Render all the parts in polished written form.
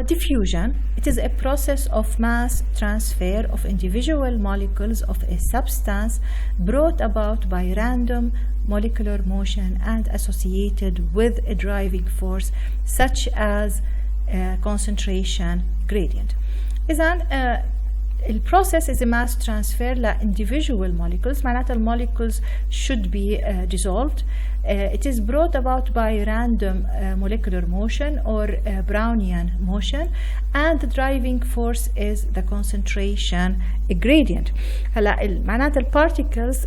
Diffusion, it is a process of mass transfer of individual molecules of a substance brought about by random molecular motion and associated with a driving force such as concentration gradient. إذن البروسيس is a mass transfer لindividual molecules. معناتها الموليكولز should be dissolved. It is brought about by random molecular motion or Brownian motion, and the driving force is the concentration gradient. هلا معناتها البارتيكلز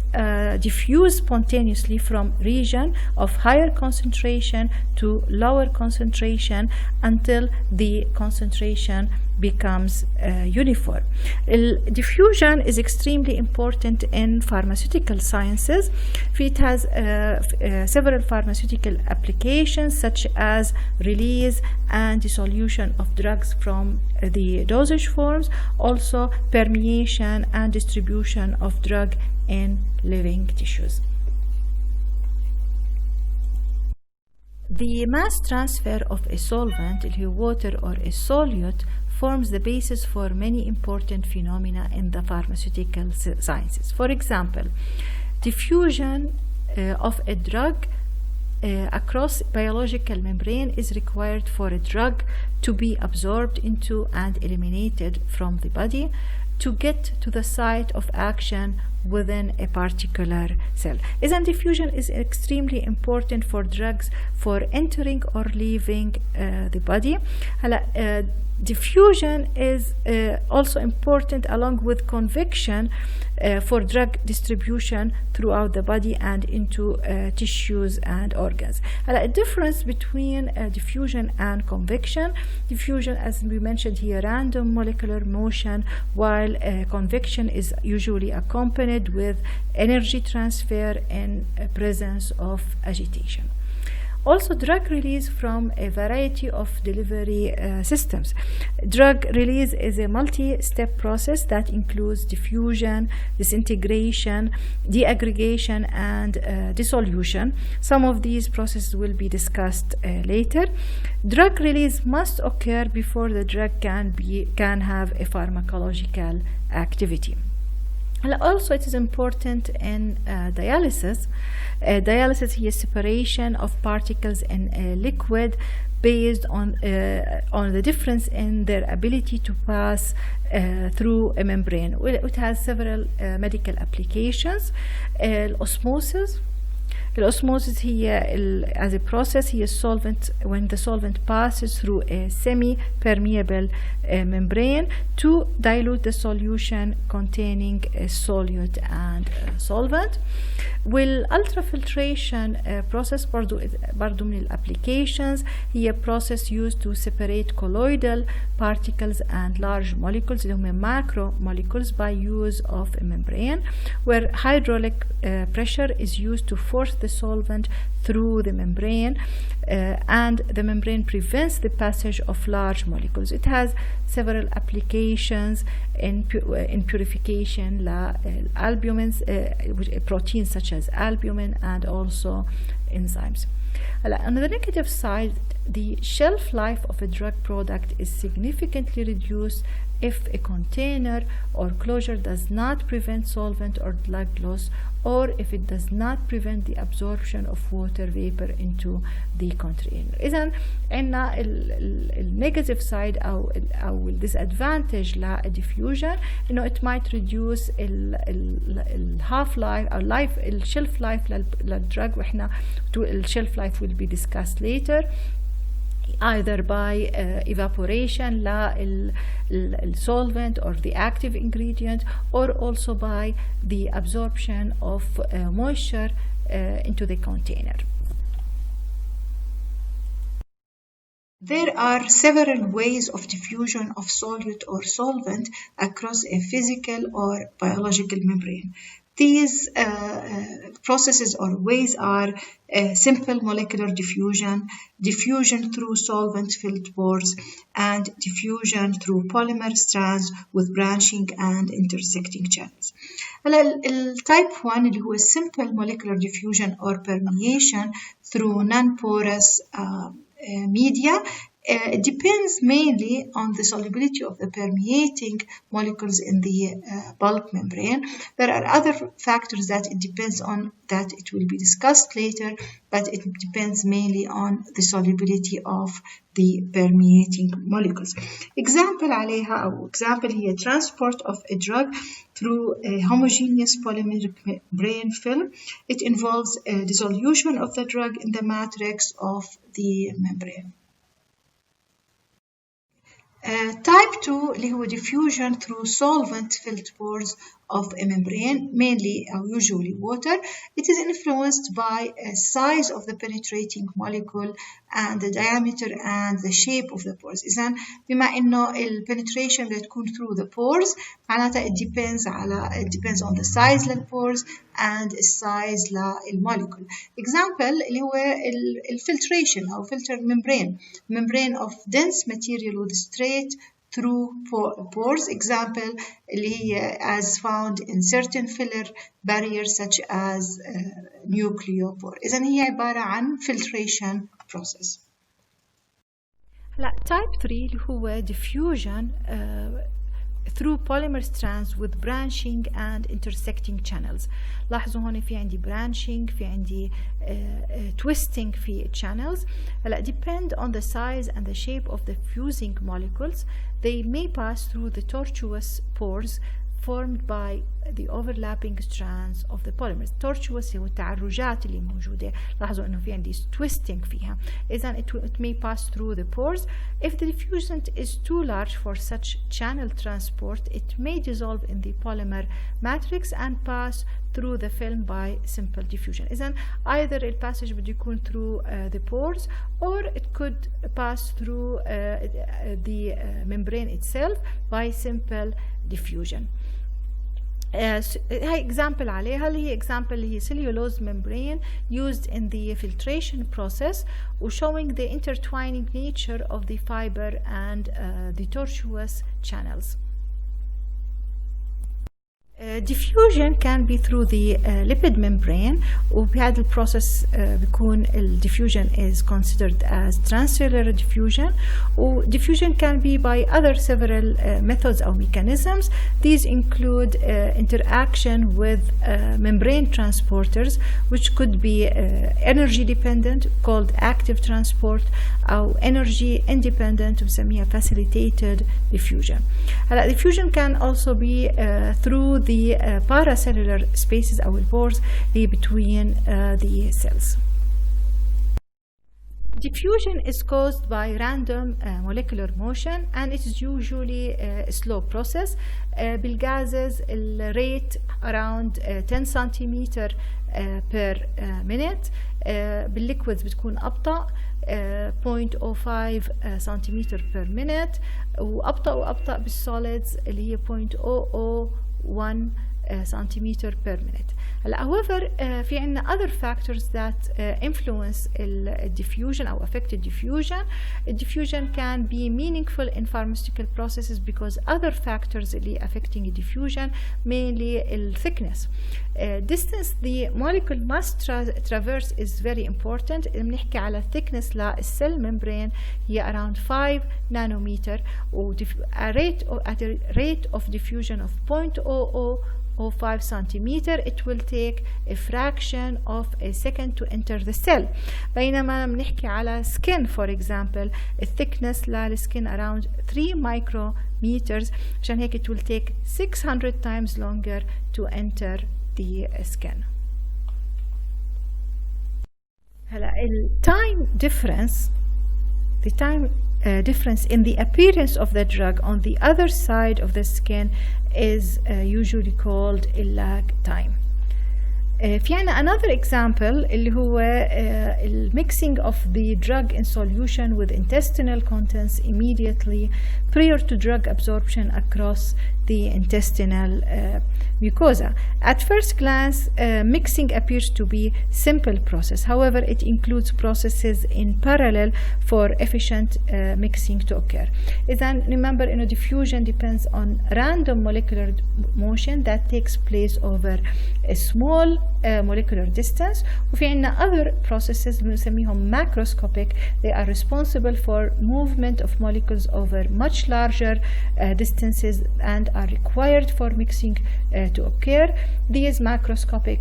diffuse spontaneously from region of higher concentration to lower concentration until the concentration becomes uniform. Diffusion is extremely important in pharmaceutical sciences. It has several pharmaceutical applications such as release and dissolution of drugs from the dosage forms, also permeation and distribution of drug in living tissues. The mass transfer of a solvent, water or a solute, forms the basis for many important phenomena in the pharmaceutical sciences. For example, diffusion of a drug across biological membrane is required for a drug to be absorbed into and eliminated from the body to get to the site of action within a particular cell. Isn't diffusion is extremely important for drugs for entering or leaving the body. Diffusion is also important along with convection for drug distribution throughout the body and into tissues and organs. A difference between diffusion and convection. Diffusion, as we mentioned here, random molecular motion, while convection is usually accompanied with energy transfer in presence of agitation. Also, drug release from a variety of delivery systems. Drug release is a multi-step process that includes diffusion, disintegration, deaggregation, and dissolution. Some of these processes will be discussed later. Drug release must occur before the drug can have a pharmacological activity. Also, it is important in dialysis. Dialysis is separation of particles in a liquid based on the difference in their ability to pass through a membrane. It has several medical applications. Osmosis. Osmosis here, as a process, here solvent, when the solvent passes through a semi-permeable membrane to dilute the solution containing a solute and solvent. Ultrafiltration process برضو من الapplications هي process used to separate colloidal particles and large molecules اللي هم macro molecules by use of a membrane, where hydraulic pressure is used to force the solvent through the membrane, and the membrane prevents the passage of large molecules. It has several applications in purification albumins, proteins such as albumin, and also enzymes. On the negative side, the shelf life of a drug product is significantly reduced if a container or closure does not prevent solvent or drug loss, or if it does not prevent the absorption of water vapor into the container. إذن عندنا negative side أو disadvantage للديفيوجن إنه it might reduce half life أو shelf life للدرug، وإحنا shelf life will be discussed later, either by evaporation solvent or the active ingredient, or also by the absorption of moisture into the container. There are several ways of diffusion of solute or solvent across a physical or biological membrane. These processes or ways are simple molecular diffusion, diffusion through solvent-filled pores, and diffusion through polymer strands with branching and intersecting channels. Type 1 اللي هو simple molecular diffusion or permeation through non-porous media It depends mainly on the solubility of the permeating molecules in the bulk membrane. There are other factors that it depends on that it will be discussed later, but it depends mainly on the solubility of the permeating molecules. Example عليها أو example هي transport of a drug through a homogeneous polymeric membrane film. It involves a dissolution of the drug in the matrix of the membrane. Type 2 اللي هو diffusion through solvent filled pores of a membrane, mainly or usually water. It is influenced by a size of the penetrating molecule and the diameter and the shape of the pores. إذن بما إنه penetration بتكون through the pores معناتها it depends on the size للpores and size للmolecule. Example اللي هو filtration أو filter membrane of dense material with straight through pores. Example اللي هي as found in certain filler barriers such as nucleopore. إذن هي عبارة عن filtration process. هلا type 3 اللي هو diffusion through polymer strands with branching and intersecting channels. لاحظوا هون في عندي branching، في عندي twisting في channels. هلا depend on the size and the shape of the fusing molecules. They may pass through the tortuous pores formed by the overlapping strands of the polymers. Tortuous هو التعرجات اللي موجودة. لاحظوا إنه في عندي twisting فيها. إذن it may pass through the pores. If the diffusant is too large for such channel transport, it may dissolve in the polymer matrix and pass through the film by simple diffusion. إذن either the passage بده يكون through the pores or it could pass through the membrane itself by simple diffusion. هاي example عليها اللي هي example اللي هي cellulose membrane used in the filtration process و showing the intertwining nature of the fiber and the tortuous channels. Diffusion can be through the lipid membrane وبهذا البروسيس بيكون diffusion is considered as transcellular diffusion و diffusion can be by other several methods or mechanisms. These include interaction with membrane transporters which could be energy dependent called active transport أو energy independent بنسميها facilitated diffusion. هلا diffusion can also be through the paracellular spaces أو pores between the cells. Diffusion is caused by random molecular motion and it is usually a slow process. بالغازز الريت around 10 centimeter per minute. بالliquids بتكون أبطأ 0.05 centimeter per minute وأبطأ بالsolids اللي هي 0.001 centimeter per minute. However, في عنا other factors that influence diffusion or affect diffusion. Diffusion can be meaningful in pharmaceutical processes because other factors اللي affecting diffusion, mainly thickness. Distance the molecule must traverse is very important. بنحكي على thickness للcell membrane هي around 5 nanometer at a rate of diffusion of 0.0005 centimeter. It will take a fraction of a second to enter the cell. بينما بنحكي على skin for example, a thickness للskin around 3 micrometers. عشان هيك it will take 600 times longer to enter the skin. هلا time difference, the time difference in the appearance of the drug on the other side of the skin is usually called a lag time. في عنا another example اللي هو mixing of the drug in solution with intestinal contents immediately prior to drug absorption across the intestinal mucosa. At first glance, mixing appears to be simple process. However, it includes processes in parallel for efficient mixing to occur. Then remember, diffusion depends on random molecular motion that takes place over a small molecular distance. وفي عندنا other processes بنسميهم macroscopic. They are responsible for movement of molecules over much larger distances and are required for mixing to occur. These macroscopic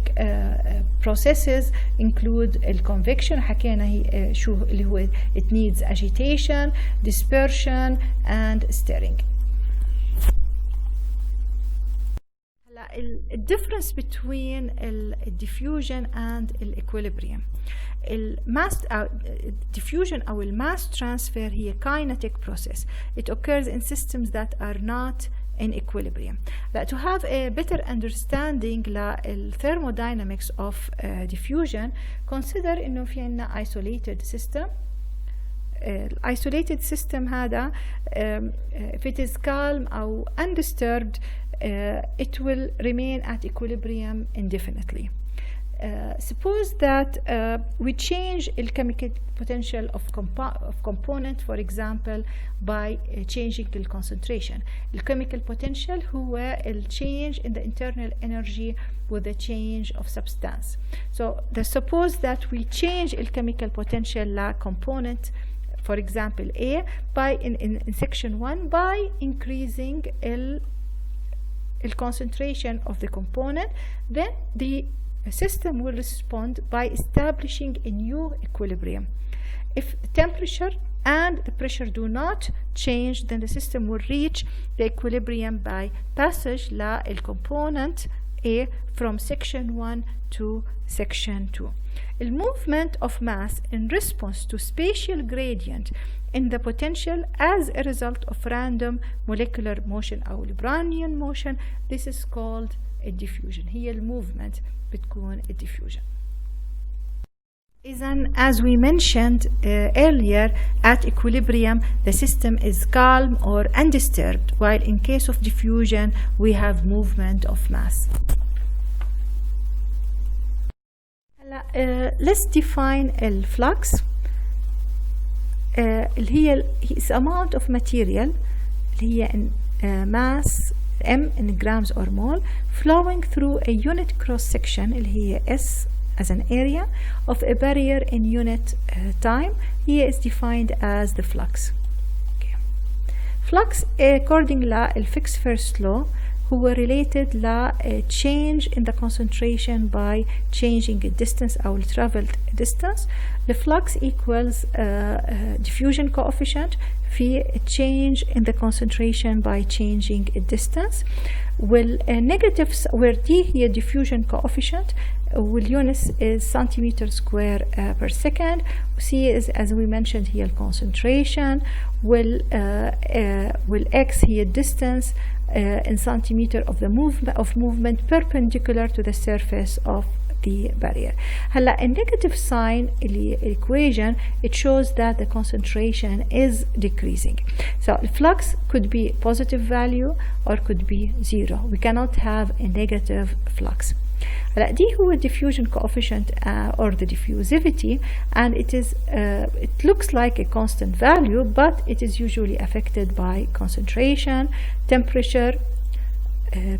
processes include الconvection. حكينا هي شو اللي هو it needs agitation, dispersion and stirring. The difference between diffusion and equilibrium. Diffusion أو mass transfer هي kinetic process. It occurs in systems that are not in equilibrium. To have a better understanding the thermodynamics of diffusion, consider إنه في عنا isolated system. Isolated system هذا if it is calm أو undisturbed, it will remain at equilibrium indefinitely. Suppose that we change the chemical potential of component, for example, by changing the concentration. The chemical potential هو change in the internal energy with the change of substance. So suppose that we change the chemical potential la component, for example A, by in section 1 by increasing the concentration of the component, then the system will respond by establishing a new equilibrium. If the temperature and the pressure do not change, then the system will reach the equilibrium by passage la el component A from section 1 to section 2. The movement of mass in response to spatial gradient in the potential as a result of random molecular motion أو Brownian motion, this is called a diffusion. هي movement بتكون a diffusion. Then, as we mentioned earlier, at equilibrium the system is calm or undisturbed, while in case of diffusion we have movement of mass. Let's define the flux. اللي هي is amount of material اللي هي in mass m in grams or mole flowing through a unit cross section اللي هي S as an area of a barrier in unit time. Here is defined as the flux. Okay. Flux according to the Fick's first law هو related to a change in the concentration by changing the distance or traveled distance. The flux equals diffusion coefficient في change in the concentration by changing a distance. Negative where D here diffusion coefficient units is centimeter square per second. C is, as we mentioned here, concentration. X here distance in centimeter of the movement perpendicular to the surface of the barrier. هلا a negative sign equation, it shows that the concentration is decreasing. So the flux could be positive value or could be zero. We cannot have a negative flux. هلا دي هو diffusion coefficient or the diffusivity, and it looks like a constant value, but it is usually affected by concentration, temperature,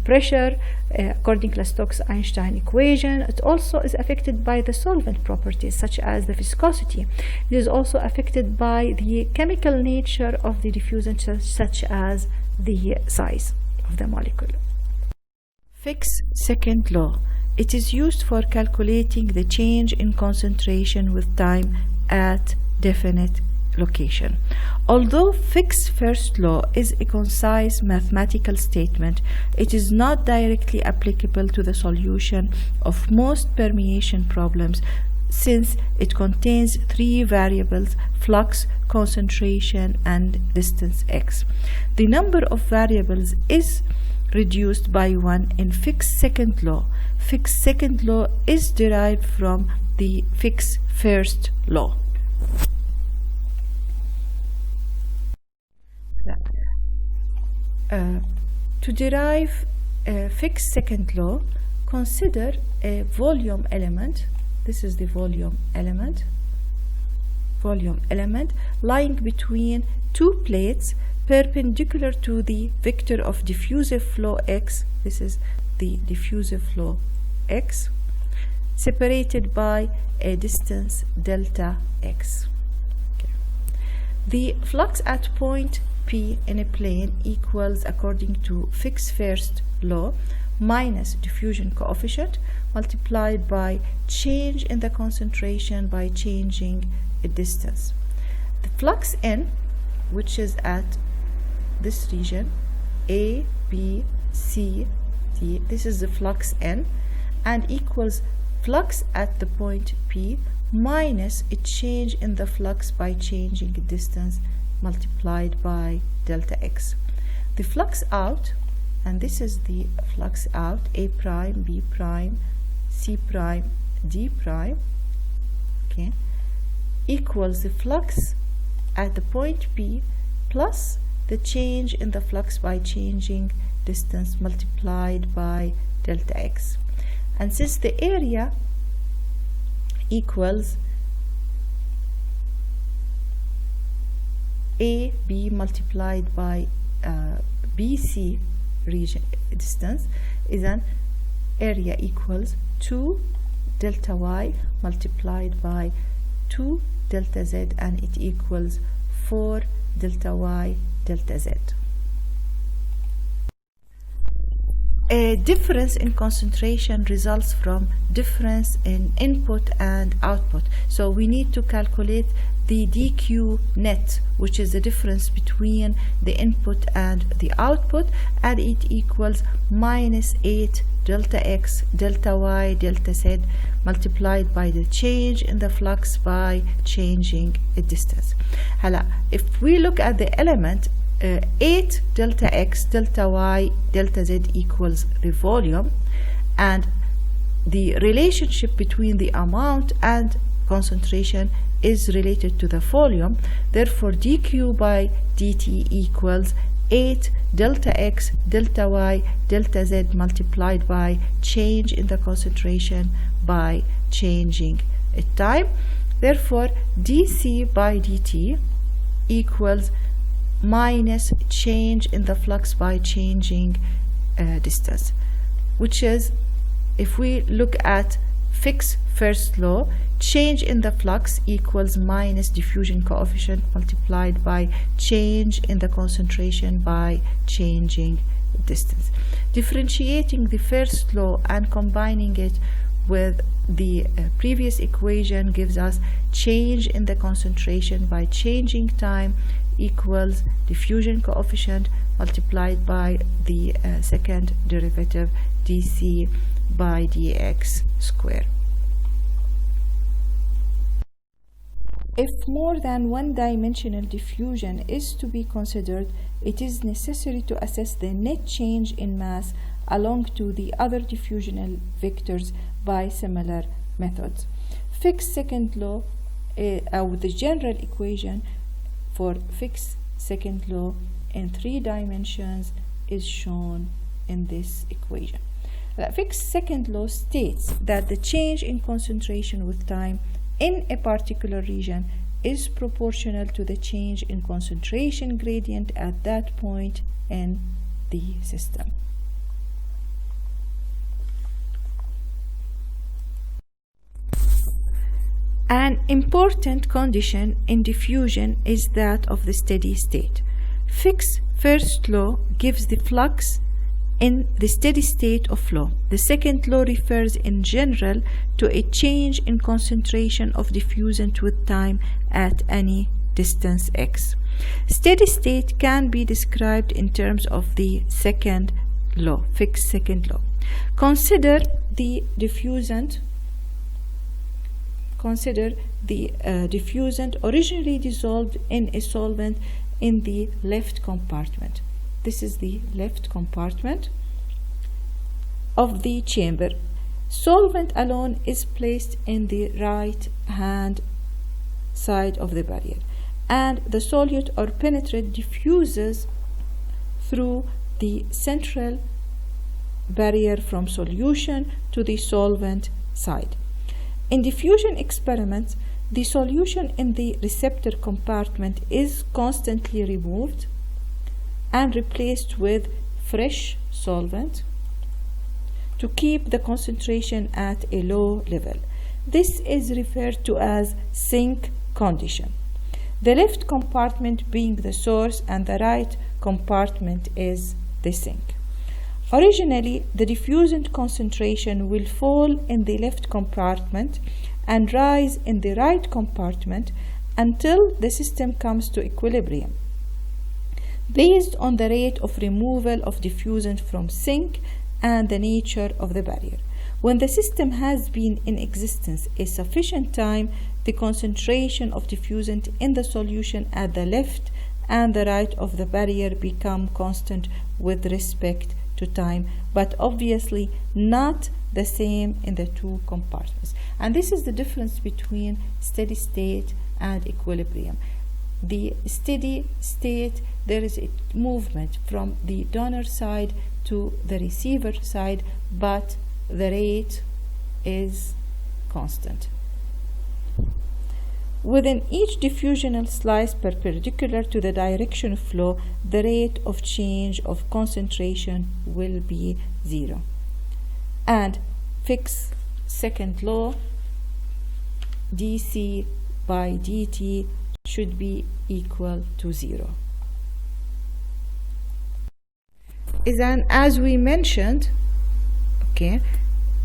pressure, according to Stokes-Einstein equation. It also is affected by the solvent properties such as the viscosity. It is also affected by the chemical nature of the diffusant such as the size of the molecule. Fick's second law. It is used for calculating the change in concentration with time at definite location. Although Fick's first law is a concise mathematical statement, it is not directly applicable to the solution of most permeation problems, since it contains three variables: flux, concentration, and distance x. The number of variables is reduced by 1 in Fick's second law. Fick's second law is derived from the Fick's first law. To To derive Fick's second law, consider a volume element. This is the volume element lying between two plates perpendicular to the vector of diffusive flow x. This is the diffusive flow x, separated by a distance delta x. Okay. The flux at point P in a plane equals, according to Fick's first law, minus diffusion coefficient multiplied by change in the concentration by changing a distance. The flux N, which is at this region A, B, C, D, this is the flux N, and equals flux at the point P minus a change in the flux by changing a distance multiplied by delta x. The flux out, and this is the flux out, A prime, B prime, C prime, D prime, okay, equals the flux at the point P plus the change in the flux by changing distance multiplied by delta x. And since the area equals AB multiplied by BC region distance, is an area equals 2 delta y multiplied by 2 delta z, and it equals 4 delta y delta z. A difference in concentration results from difference in input and output. So we need to calculate the dq net, which is the difference between the input and the output, and it equals minus 8 delta x delta y delta z multiplied by the change in the flux by changing a distance. If we look at the element 8 delta x delta y delta z equals the volume, and the relationship between the amount and concentration is related to the volume. Therefore dq by dt equals 8 delta x delta y delta z multiplied by change in the concentration by changing a time. Therefore dc by dt equals minus change in the flux by changing distance, which is, if we look at Fick's first law, change in the flux equals minus diffusion coefficient multiplied by change in the concentration by changing distance. Differentiating the first law and combining it with the previous equation gives us change in the concentration by changing time equals diffusion coefficient multiplied by the second derivative dc by dx square. If more than one-dimensional diffusion is to be considered, it is necessary to assess the net change in mass along to the other diffusional vectors by similar methods. Fick's second law, the general equation for Fick's second law in 3 dimensions is shown in this equation. Fick's second law states that the change in concentration with time in a particular region is proportional to the change in concentration gradient at that point in the system. An important condition in diffusion is that of the steady state. Fick's first law gives the flux in the steady state of flow. The second law refers in general to a change in concentration of diffusant with time at any distance x. Steady state can be described in terms of the second law, Fick's second law. Consider the diffusant originally dissolved in a solvent in the left compartment. This is the left compartment of the chamber. Solvent alone is placed in the right hand side of the barrier, and the solute or penetrant diffuses through the central barrier from solution to the solvent side. In diffusion experiments, the solution in the receptor compartment is constantly removed and replaced with fresh solvent to keep the concentration at a low level. This is referred to as sink condition. The left compartment being the source and the right compartment is the sink. Originally, the diffusant concentration will fall in the left compartment and rise in the right compartment until the system comes to equilibrium, based on the rate of removal of diffusant from sink and the nature of the barrier. When the system has been in existence a sufficient time, the concentration of diffusant in the solution at the left and the right of the barrier become constant with respect to time, but obviously not the same in the two compartments. And this is the difference between steady state and equilibrium. The steady state, there is a movement from the donor side to the receiver side, but the rate is constant. Within each diffusional slice perpendicular to the direction of flow, the rate of change of concentration will be 0. And fix second law, dc by dt should be equal to 0. Then, as we mentioned,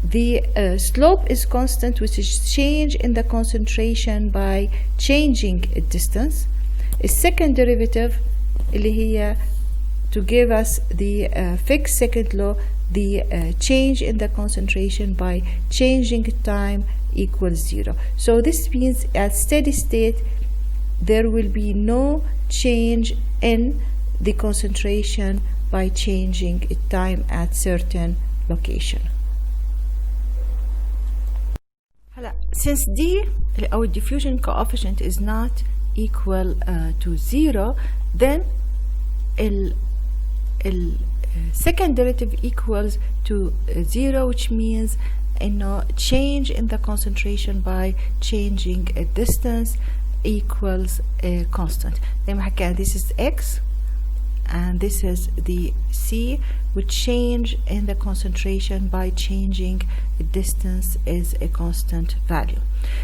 the slope is constant, which is change in the concentration by changing a distance. A second derivative اللي هي to give us the fixed second law, the change in the concentration by changing time equals 0. So this means at steady state there will be no change in the concentration by changing time at certain location. Since D, our diffusion coefficient, is not equal to 0, then second derivative equals to 0, which means change in the concentration by changing a distance equals a constant. This is x and this is the c, which change in the concentration by changing the distance is a constant value.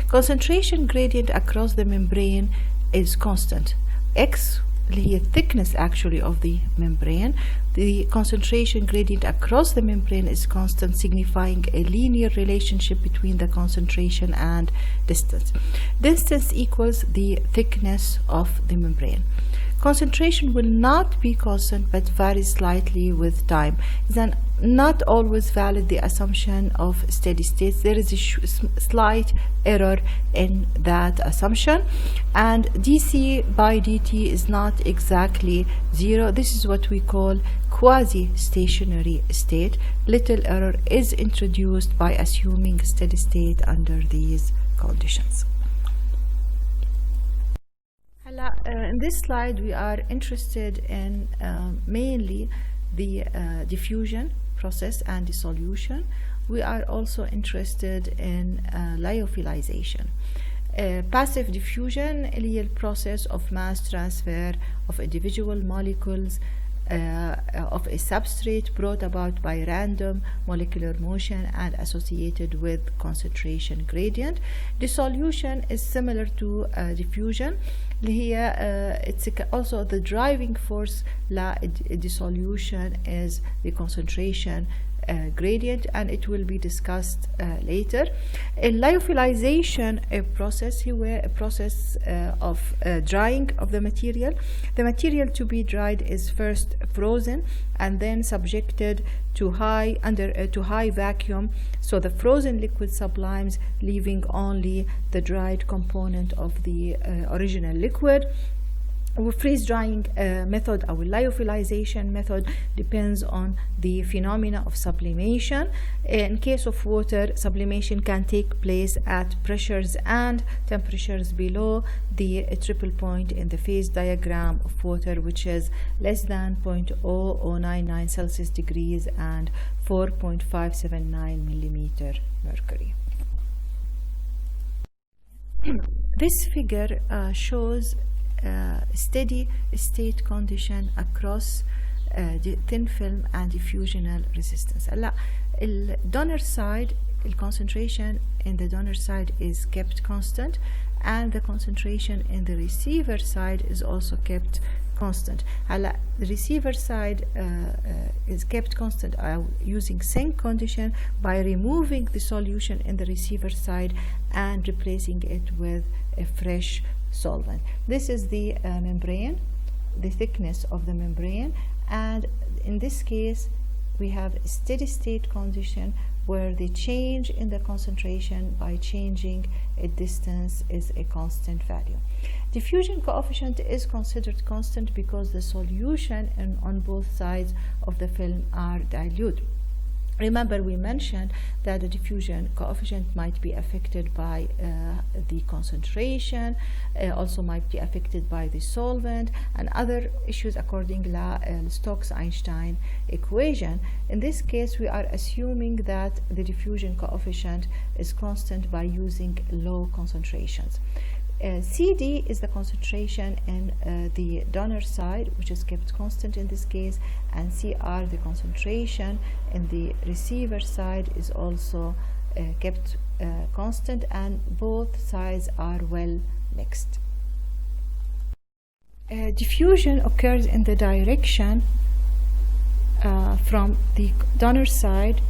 Concentration gradient across the membrane is constant. X, the thickness actually of the membrane, the concentration gradient across the membrane is constant, signifying a linear relationship between the concentration and distance. Distance equals the thickness of the membrane. Concentration will not be constant but varies slightly with time. Then not always valid the assumption of steady state. There is a slight error in that assumption, and dc by dt is not exactly 0. This is what we call quasi-stationary state. Little error is introduced by assuming steady state under these conditions. In this slide we are interested in mainly the diffusion process and dissolution. We are also interested in lyophilization. Passive diffusion is the process of mass transfer of individual molecules of a substrate brought about by random molecular motion and associated with concentration gradient. Dissolution is similar to diffusion. It's also the driving force. Dissolution is the concentration gradient, and it will be discussed later. A lyophilization process, a process of drying of the material. The material to be dried is first frozen and then subjected to high vacuum, so the frozen liquid sublimes, leaving only the dried component of the original liquid. freeze drying method, our lyophilization method, depends on the phenomena of sublimation. In case of water, sublimation can take place at pressures and temperatures below the triple point in the phase diagram of water, which is less than 0.0099 Celsius degrees and 4.579 millimeter mercury. This figure shows steady state condition across the thin film and diffusional resistance. هلا donor side, the concentration in the donor side is kept constant, and the concentration in the receiver side is also kept constant. هلا the receiver side is kept constant using sink condition by removing the solution in the receiver side and replacing it with a fresh solvent. This is the membrane, the thickness of the membrane, and in this case we have a steady state condition where the change in the concentration by changing a distance is a constant value. Diffusion coefficient is considered constant because the solution on both sides of the film are dilute. Remember, we mentioned that the diffusion coefficient might be affected by the concentration, also might be affected by the solvent and other issues according to Stokes-Einstein equation. In this case, we are assuming that the diffusion coefficient is constant by using low concentrations. CD is the concentration in the donor side, which is kept constant in this case, and CR, the concentration in the receiver side, is also kept constant, and both sides are well mixed. Diffusion occurs in the direction from the donor side,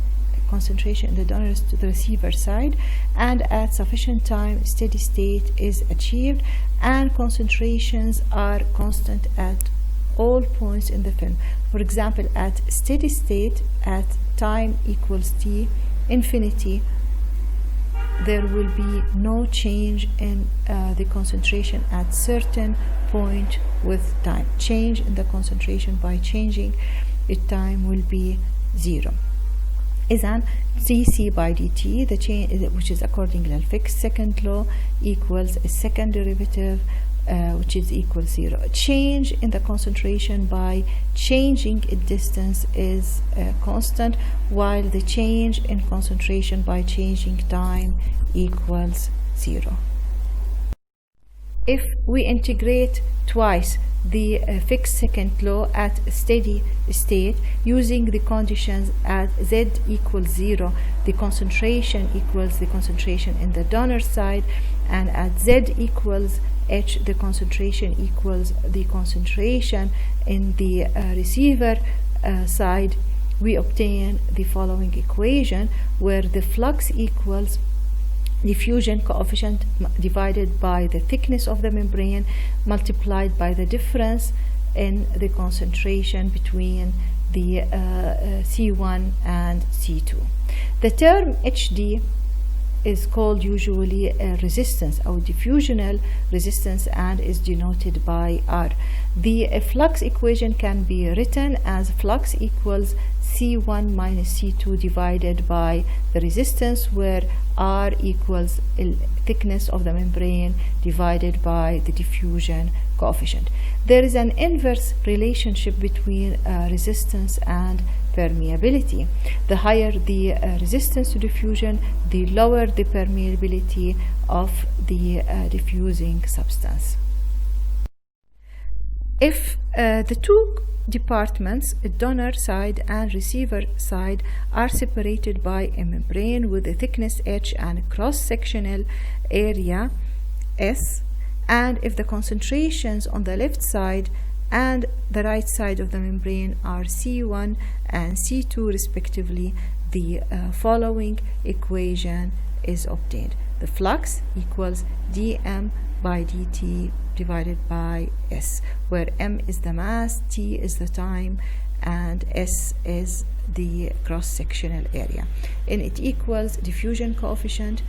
concentration in the donor to the receiver side, and at sufficient time steady state is achieved and concentrations are constant at all points in the film. For example, at steady state at time equals t infinity, there will be no change in the concentration at certain point with time. Change in the concentration by changing its time will be 0. إذن dc by dt, the change, which is according to the fixed second law, equals a second derivative which is equal 0. Change in the concentration by changing its distance is constant, while the change in concentration by changing time equals 0. If we integrate twice the fixed second law at steady state using the conditions at z equals 0, the concentration equals the concentration in the donor side, and at z equals h, the concentration equals the concentration in the receiver side, we obtain the following equation where the flux equals diffusion coefficient divided by the thickness of the membrane multiplied by the difference in the concentration between the C1 and C2. The term HD is called usually a resistance or diffusional resistance and is denoted by R. The flux equation can be written as flux equals C1 minus C2 divided by the resistance, where R equals thickness of the membrane divided by the diffusion coefficient. There is an inverse relationship between resistance and permeability. The higher the resistance to diffusion, the lower the permeability of the diffusing substance. If the two departments, donor side and receiver side, are separated by a membrane with a thickness h and a cross-sectional area s, and if the concentrations on the left side and the right side of the membrane are C1 and C2 respectively, the following equation is obtained. The flux equals dm by dt divided by s, where m is the mass, t is the time, and s is the cross-sectional area. And it equals diffusion coefficient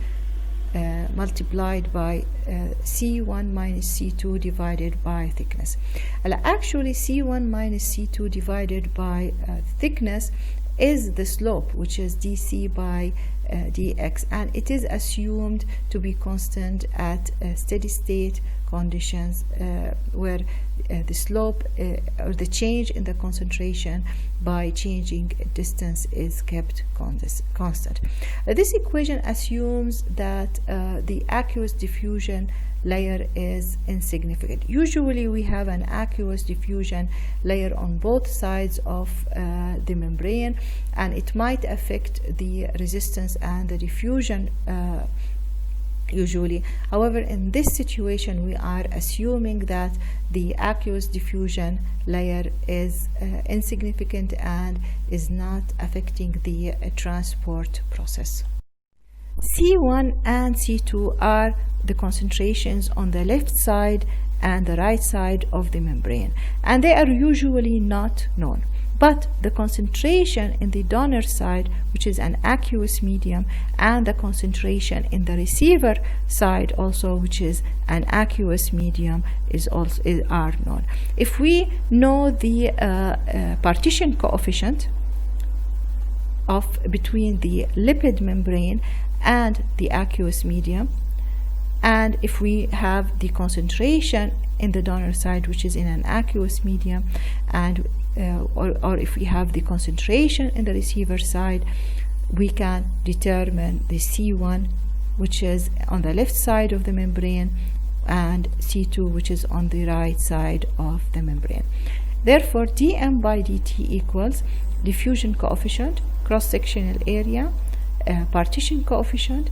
multiplied by C1 minus C2 divided by thickness. Actually, C1 minus C2 divided by thickness is the slope, which is dc by dx, and it is assumed to be constant at steady state conditions where the slope or the change in the concentration by changing distance is kept constant. This equation assumes that the aqueous diffusion layer is insignificant. Usually we have an aqueous diffusion layer on both sides of the membrane, and it might affect the resistance and the diffusion usually. However, in this situation we are assuming that the aqueous diffusion layer is insignificant and is not affecting the transport process. C1 and C2 are the concentrations on the left side and the right side of the membrane, and they are usually not known. But the concentration in the donor side, which is an aqueous medium, and the concentration in the receiver side also, which is an aqueous medium, are known. If we know the partition coefficient between the lipid membrane and the aqueous medium, and if we have the concentration in the donor side, which is in an aqueous medium, and or if we have the concentration in the receiver side, we can determine the C1, which is on the left side of the membrane, and C2, which is on the right side of the membrane. Therefore, dm by dt equals diffusion coefficient, cross-sectional area, partition coefficient,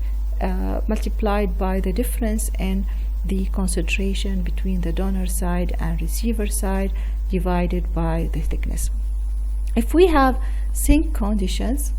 multiplied by the difference in the concentration between the donor side and receiver side divided by the thickness. If we have sink conditions,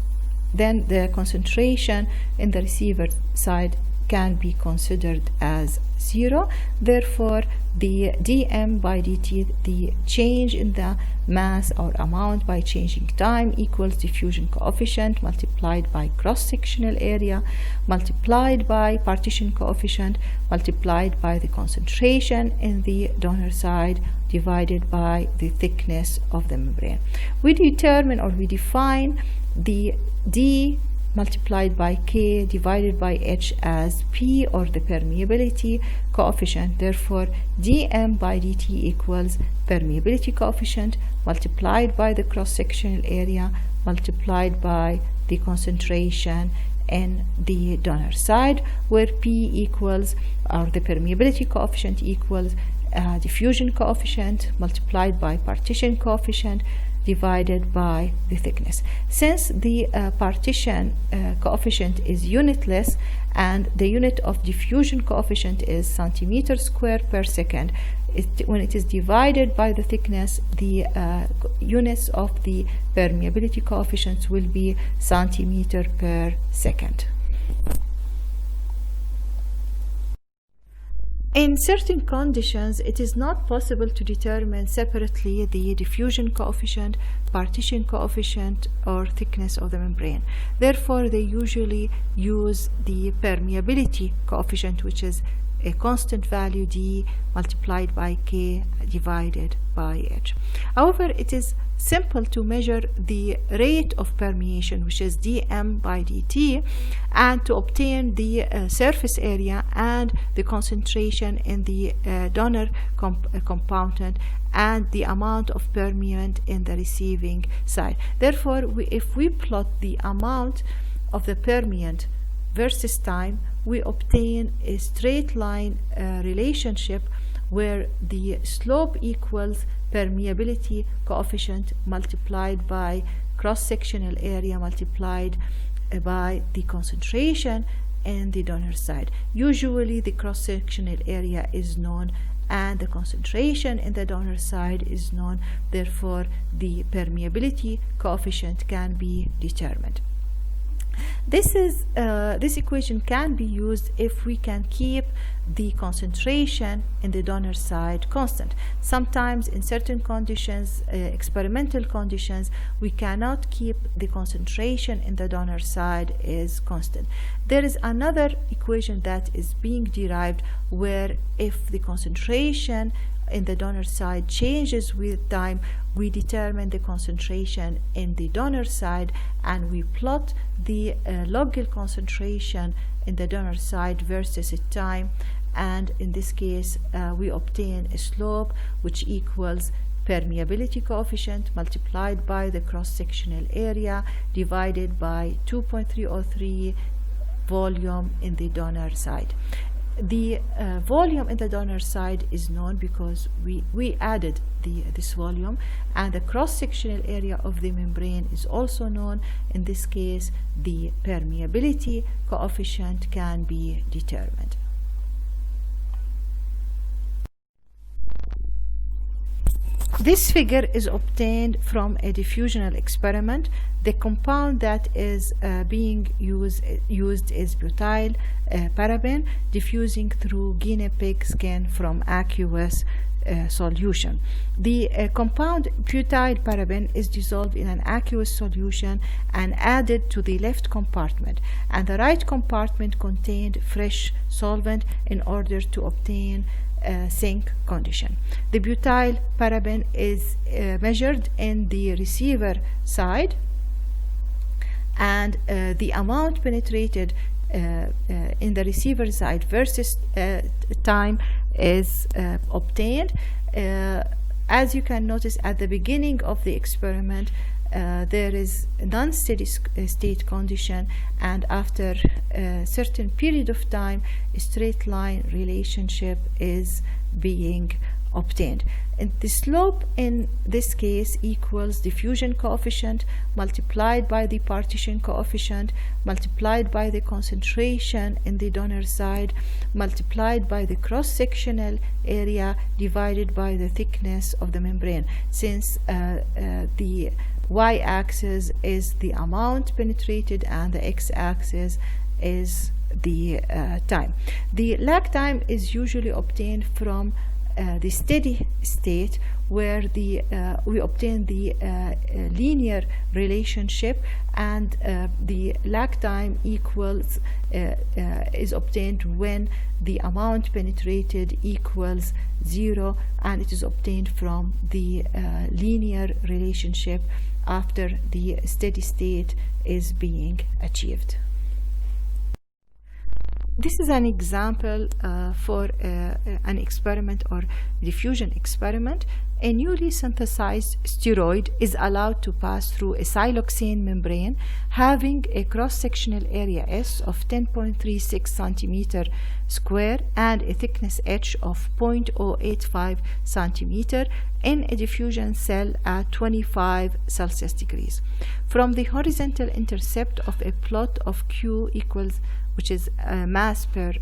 then the concentration in the receiver side can be considered as 0. Therefore, the dm by dt, the change in the mass or amount by changing time, equals diffusion coefficient multiplied by cross-sectional area multiplied by partition coefficient multiplied by the concentration in the donor side divided by the thickness of the membrane. We determine, or we define, the d multiplied by k divided by h as p, or the permeability coefficient. Therefore, dm by dt equals permeability coefficient multiplied by the cross-sectional area multiplied by the concentration in the donor side, where p equals, or the permeability coefficient equals, diffusion coefficient multiplied by partition coefficient divided by the thickness. Since the partition coefficient is unitless and the unit of diffusion coefficient is centimeter square per second, when it is divided by the thickness, the units of the permeability coefficients will be centimeter per second. In certain conditions, it is not possible to determine separately the diffusion coefficient, partition coefficient, or thickness of the membrane. Therefore, they usually use the permeability coefficient, which is a constant value d multiplied by k divided by h. However, it is simple to measure the rate of permeation, which is dm by dt, and to obtain the surface area and the concentration in the donor compartment and the amount of permeant in the receiving side. Therefore, if we plot the amount of the permeant versus time, we obtain a straight line relationship where the slope equals permeability coefficient multiplied by cross-sectional area multiplied by the concentration in the donor side. Usually the cross-sectional area is known and the concentration in the donor side is known. Therefore, the permeability coefficient can be determined. This equation can be used if we can keep the concentration in the donor side constant. Sometimes in certain conditions, experimental conditions, we cannot keep the concentration in the donor side is constant. There is another equation that is being derived where if the concentration in the donor side changes with time, we determine the concentration in the donor side and we plot the local concentration in the donor side versus time, and in this case we obtain a slope which equals permeability coefficient multiplied by the cross-sectional area divided by 2.303 volume in the donor side. The volume in the donor side is known because we added this volume, and the cross-sectional area of the membrane is also known. In this case, the permeability coefficient can be determined. This figure is obtained from a diffusional experiment. The compound that is being used is butyl paraben, diffusing through guinea pig skin from aqueous solution. The compound butyl paraben is dissolved in an aqueous solution and added to the left compartment, and the right compartment contained fresh solvent in order to obtain sink condition. The butyl paraben is measured in the receiver side, and the amount penetrated in the receiver side versus time is obtained. As you can notice at the beginning of the experiment, there is a non-steady state condition, and after a certain period of time a straight line relationship is being obtained. And the slope in this case equals diffusion coefficient multiplied by the partition coefficient multiplied by the concentration in the donor side multiplied by the cross-sectional area divided by the thickness of the membrane. Since the y-axis is the amount penetrated and the x-axis is the time. The lag time is usually obtained from the steady state, where we obtain the linear relationship, and the lag time equals is obtained when the amount penetrated equals 0, and it is obtained from the linear relationship after the steady state is being achieved. This is an example for an experiment or diffusion experiment. A newly synthesized steroid is allowed to pass through a siloxane membrane having a cross-sectional area S of 10.36 centimeter square and a thickness H of 0.085 centimeter in a diffusion cell at 25 Celsius degrees. From the horizontal intercept of a plot of Q equals, which is mass per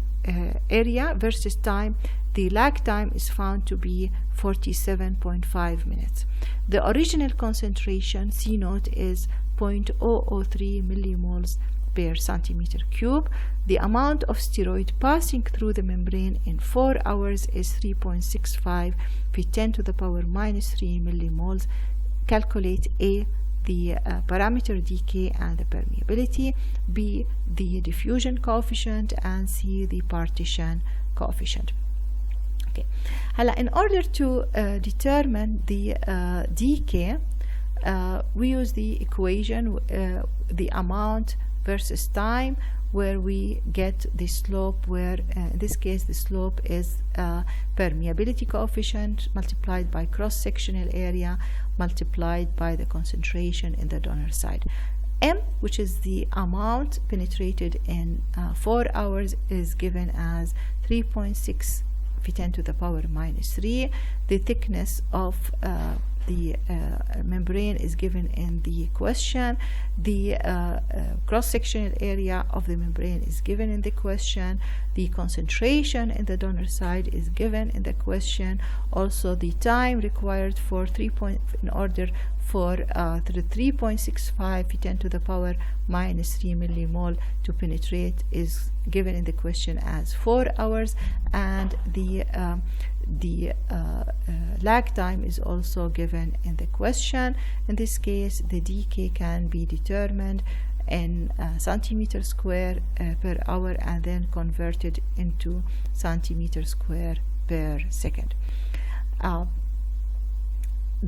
area versus time, the lag time is found to be 47.5 minutes. The original concentration C naught is 0.003 millimoles per centimeter cube. The amount of steroid passing through the membrane in 4 hours is 3.65 × 10 to the power minus 3 millimoles. Calculate A, the parameter dk and the permeability, B, the diffusion coefficient, and C, the partition coefficient. Okay. In order to determine the dk, we use the equation the amount versus time, where we get the slope, where in this case the slope is permeability coefficient multiplied by cross-sectional area multiplied by the concentration in the donor side. M, which is the amount penetrated in 4 hours, is given as 3.6 × 10 to the power minus 3. The thickness of the membrane is given in the question. The cross-sectional area of the membrane is given in the question. The concentration in the donor side is given in the question. Also, the time required for in order for the 3.65 10 to the power minus 3 millimole to penetrate is given in the question as 4 hours, and the lag time is also given in the question. In this case, the decay can be determined in centimeter square per hour and then converted into centimeter square per second.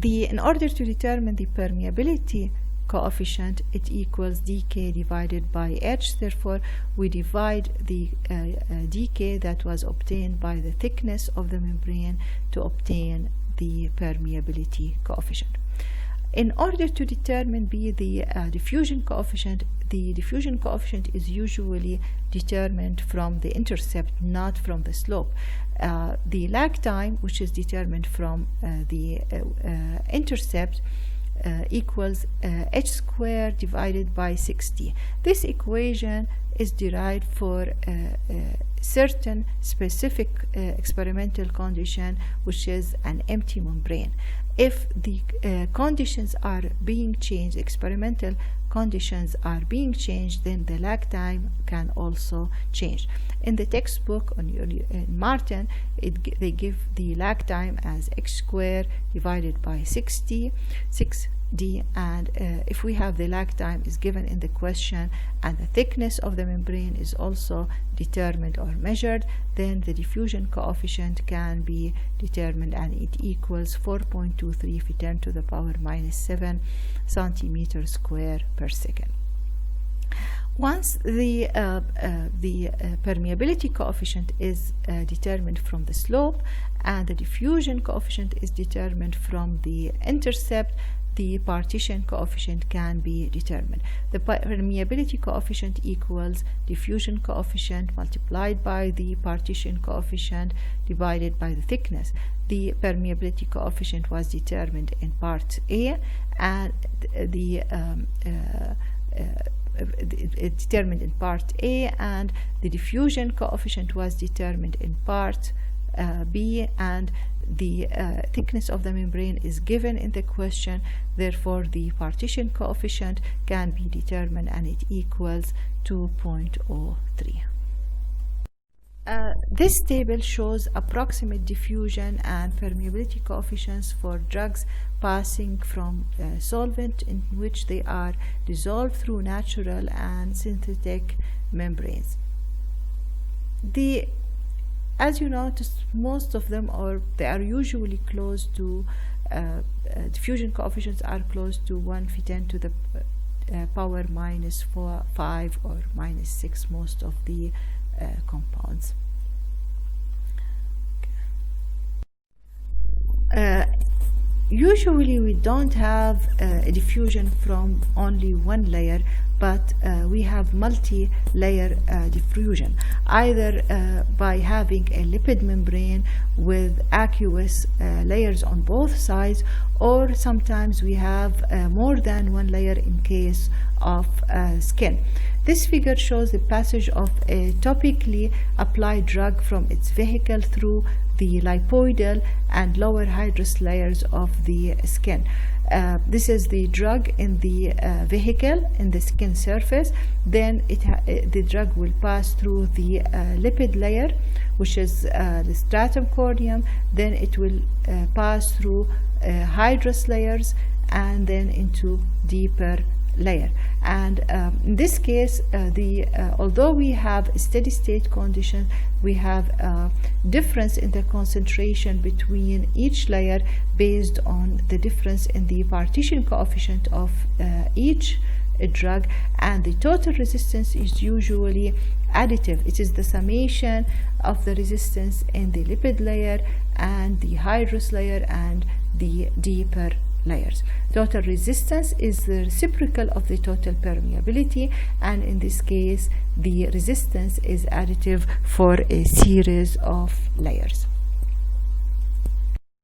In order to determine the permeability coefficient, it equals dk divided by h. Therefore, we divide the dk that was obtained by the thickness of the membrane to obtain the permeability coefficient. In order to determine the diffusion coefficient, the diffusion coefficient is usually determined from the intercept, not from the slope. The lag time, which is determined from the intercept, equals h squared divided by 60. This equation is derived for certain specific experimental condition, which is an empty membrane. If the conditions are being changed, experimental conditions are being changed, then the lag time can also change. In the textbook in Martin, they give the lag time as x squared divided by 6d, and if we have the lag time is given in the question and the thickness of the membrane is also determined or measured, then the diffusion coefficient can be determined, and it equals 4.23 for 10 to the power minus 7 centimeter square per second. Once the permeability coefficient is determined from the slope and the diffusion coefficient is determined from the intercept, the partition coefficient can be determined. The permeability coefficient equals diffusion coefficient multiplied by the partition coefficient divided by the thickness. The permeability coefficient was determined in part A, and determined in part A, and the diffusion coefficient was determined in part B, and the thickness of the membrane is given in the question. Therefore, the partition coefficient can be determined, and it equals 2.03. This table shows approximate diffusion and permeability coefficients for drugs passing from solvent in which they are dissolved through natural and synthetic membranes. As you notice, most of them they are usually close to diffusion coefficients are close to 1 for 10 to the power minus 5 or minus 6, most of the compounds. Usually we don't have a diffusion from only one layer, but we have multi-layer diffusion, either by having a lipid membrane with aqueous layers on both sides, or sometimes we have more than one layer in case of skin. This figure shows the passage of a topically applied drug from its vehicle through the lipoidal and lower hydrous layers of the skin. This is the drug in the vehicle in the skin surface. Then the drug will pass through the lipid layer, which is the stratum corneum. Then it will pass through hydrous layers and then into deeper layer. And in this case, although we have steady state conditions, we have a difference in the concentration between each layer based on the difference in the partition coefficient of each drug, and the total resistance is usually additive. It is the summation of the resistance in the lipid layer and the hydrous layer and the deeper layers. Total resistance is the reciprocal of the total permeability, and in this case the resistance is additive for a series of layers.